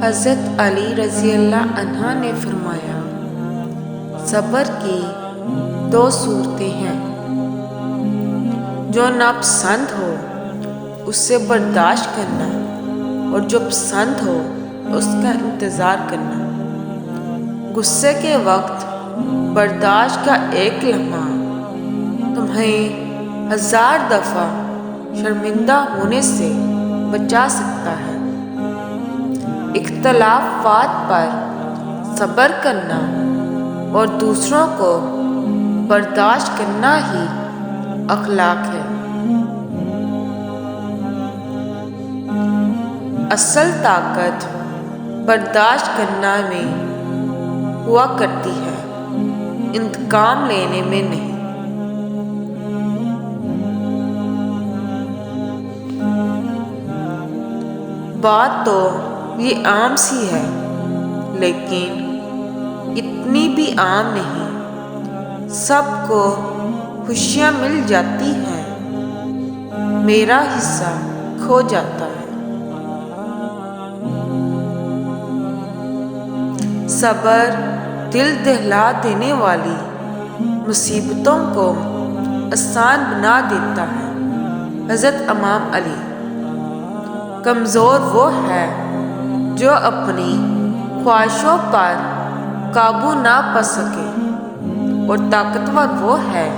حضرت علی رضی اللہ عنہ نے فرمایا، صبر کی دو صورتیں ہیں، جو ناپسند ہو اس سے برداشت کرنا اور جو پسند ہو اس کا انتظار کرنا۔ غصے کے وقت برداشت کا ایک لمحہ تمہیں 1000 دفعہ شرمندہ ہونے سے بچا سکتا ہے۔ اختلافات پر صبر کرنا اور دوسروں کو برداشت کرنا ہی اخلاق ہے۔ اصل طاقت برداشت کرنا میں ہوا کرتی ہے، انتقام لینے میں نہیں۔ بات تو یہ عام سی ہے، لیکن اتنی بھی عام نہیں۔ سب کو خوشیاں مل جاتی ہیں، میرا حصہ کھو جاتا ہے۔ صبر دل دہلا دینے والی مصیبتوں کو آسان بنا دیتا ہے۔ حضرت امام علی۔ کمزور وہ ہے جو اپنی خواہشوں پر قابو نہ پا سکے، اور طاقتور وہ ہے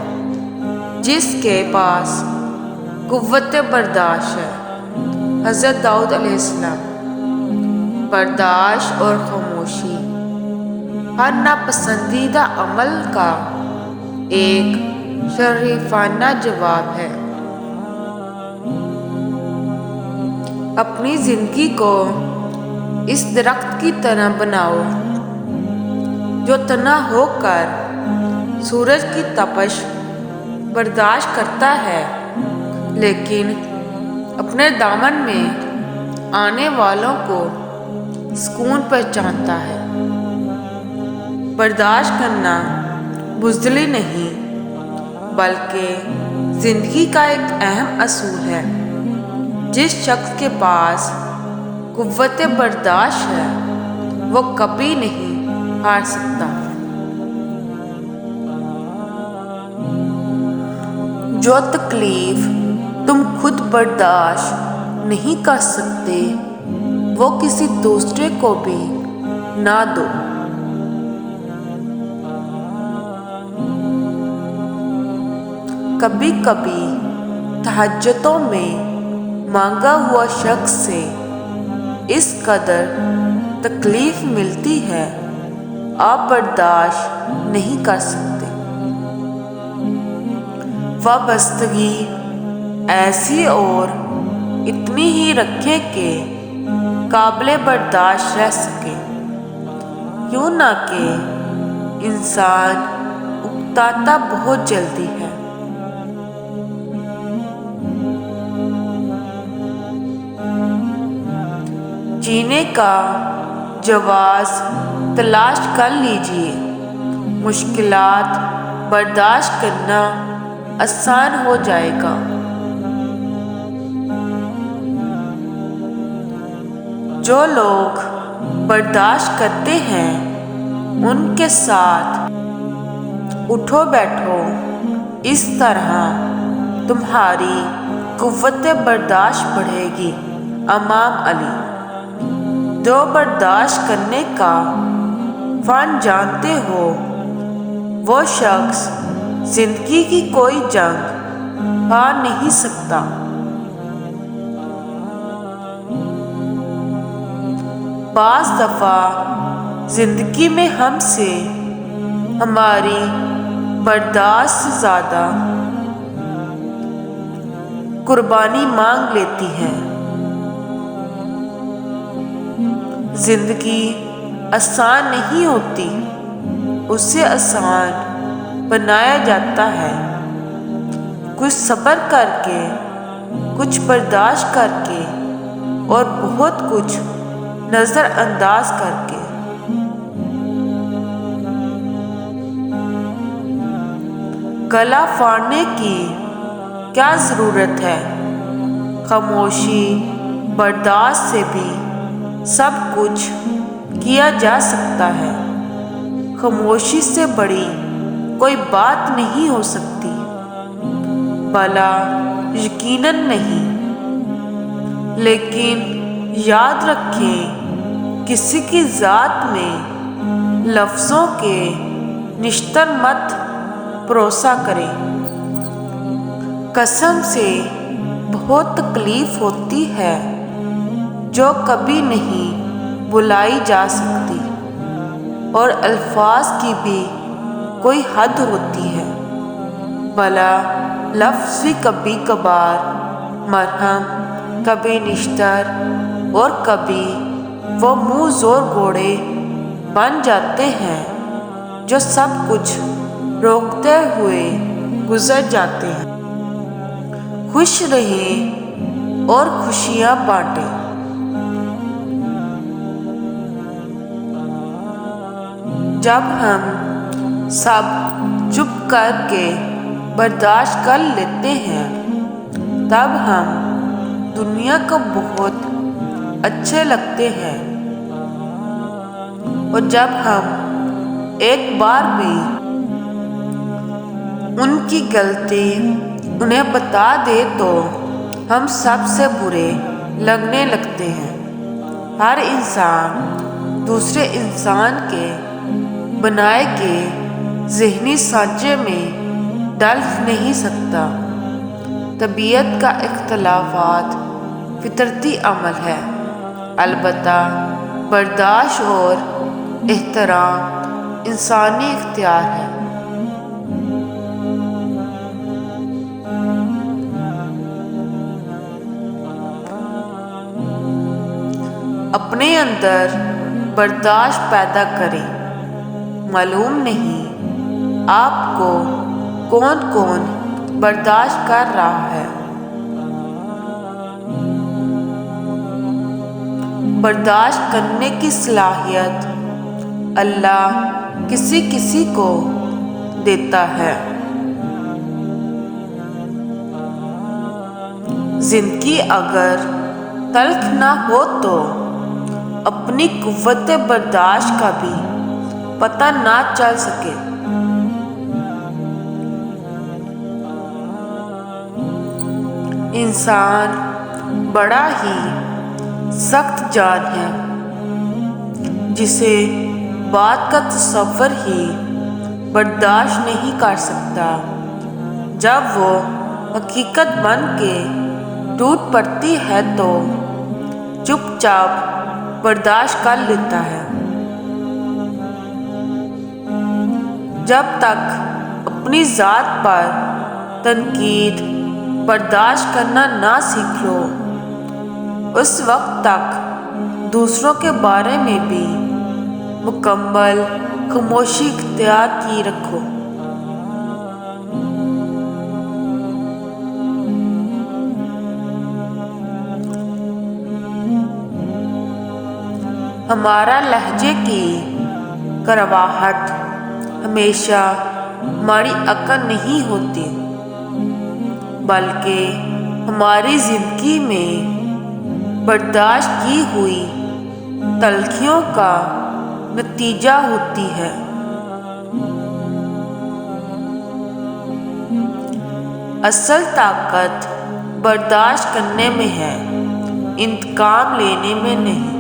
جس کے پاس قوت برداشت ہے۔ حضرت داؤد علیہ السلام۔ برداشت اور خاموشی ہر ناپسندیدہ عمل کا ایک شریفانہ جواب ہے۔ اپنی زندگی کو اس درخت کی طرح بناؤ جو تنہا ہو کر سورج کی تپش برداشت کرتا ہے، لیکن اپنے دامن میں آنے والوں کو سکون پہنچاتا ہے۔ برداشت کرنا بزدلی نہیں، بلکہ زندگی کا ایک اہم اصول ہے۔ جس شخص کے پاس قوت برداشت ہے وہ کبھی نہیں ہار سکتا۔ جو تکلیف تم خود برداشت نہیں کر سکتے وہ کسی دوسرے کو بھی نہ دو۔ کبھی کبھی تہجدوں میں مانگا ہوا شخص سے اس قدر تکلیف ملتی ہے آپ برداشت نہیں کر سکتے۔ وابستگی ایسی اور اتنی ہی رکھیں کہ قابل برداشت رہ سکے، یوں نہ کہ انسان اکتاتا بہت جلدی ہے۔ جینے کا جواز تلاش کر لیجئے، مشکلات برداشت کرنا آسان ہو جائے گا۔ جو لوگ برداشت کرتے ہیں ان کے ساتھ اٹھو بیٹھو، اس طرح تمہاری قوت برداشت بڑھے گی۔ امام علی۔ جو برداشت کرنے کا فن جانتے ہو وہ شخص زندگی کی کوئی جنگ ہار نہیں سکتا۔ بعض دفعہ زندگی میں ہم سے ہماری برداشت سے زیادہ قربانی مانگ لیتی ہے۔ زندگی آسان نہیں ہوتی، اسے آسان بنایا جاتا ہے۔ کچھ صبر کر کے، کچھ برداشت کر کے اور بہت کچھ نظر انداز کر کے۔ گلا پھاڑنے کی کیا ضرورت ہے؟ خاموشی برداشت سے بھی سب کچھ کیا جا سکتا ہے۔ خاموشی سے بڑی کوئی بات نہیں ہو سکتی۔ بھلا یقیناً نہیں، لیکن یاد رکھیں، کسی کی ذات میں لفظوں کے نشتر مت بھروسہ کریں۔ قسم سے بہت تکلیف ہوتی ہے جو کبھی نہیں بھلائی جا سکتی، اور الفاظ کی بھی کوئی حد ہوتی ہے۔ بھلا لفظ بھی کبھی کبھار مرہم، کبھی نشتر، اور کبھی وہ منہ زور گھوڑے بن جاتے ہیں جو سب کچھ روکتے ہوئے گزر جاتے ہیں۔ خوش رہیں اور خوشیاں بانٹیں۔ جب ہم سب چپ کر کے برداشت کر لیتے ہیں، تب ہم دنیا کو بہت اچھے لگتے ہیں، اور جب ہم ایک بار بھی ان کی غلطی انہیں بتا دیں تو ہم سب سے برے لگنے لگتے ہیں۔ ہر انسان دوسرے انسان کے بنائے گئے ذہنی سانچے میں ڈل نہیں سکتا۔ طبیعت کا اختلافات فطرتی عمل ہے، البتہ برداشت اور احترام انسانی اختیار ہے۔ اپنے اندر برداشت پیدا کریں۔ معلوم نہیں آپ کو کون کون برداشت کر رہا ہے۔ برداشت کرنے کی صلاحیت اللہ کسی کسی کو دیتا ہے۔ زندگی اگر تلخ نہ ہو تو اپنی قوت برداشت کا بھی پتہ نہ چل سکے۔ انسان بڑا ہی سخت جان ہے، جسے بات کا تصور ہی برداشت نہیں کر سکتا۔ جب وہ حقیقت بن کے ٹوٹ پڑتی ہے تو چپ چاپ برداشت کر لیتا ہے۔ جب تک اپنی ذات پر تنقید برداشت کرنا نہ سیکھ لو، اس وقت تک دوسروں کے بارے میں بھی مکمل خاموشی اختیار کی رکھو۔ ہمارا لہجے کی کرواہٹ ہمیشہ ہماری عقل نہیں ہوتی، بلکہ ہماری زندگی میں برداشت کی ہوئی تلخیوں کا نتیجہ ہوتی ہے۔ اصل طاقت برداشت کرنے میں ہے، انتقام لینے میں نہیں۔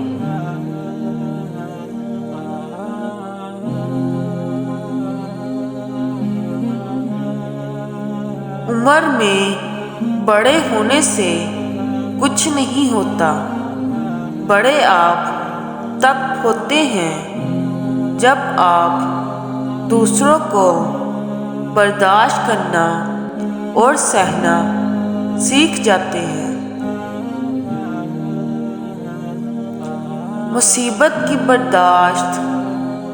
عمر میں بڑے ہونے سے کچھ نہیں ہوتا۔ بڑے آپ تب ہوتے ہیں جب آپ دوسروں کو برداشت کرنا اور سہنا سیکھ جاتے ہیں۔ مصیبت کی برداشت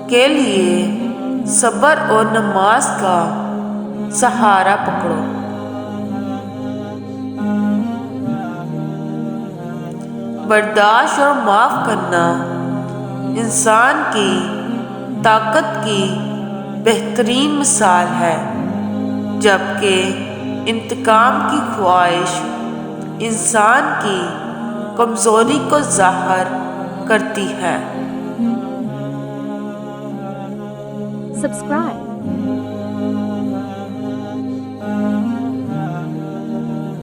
کے لیے صبر اور نماز کا سہارا پکڑو۔ برداشت اور معاف کرنا انسان کی طاقت کی بہترین مثال ہے، جبکہ انتقام کی خواہش انسان کی کمزوری کو ظاہر کرتی ہے۔ Subscribe.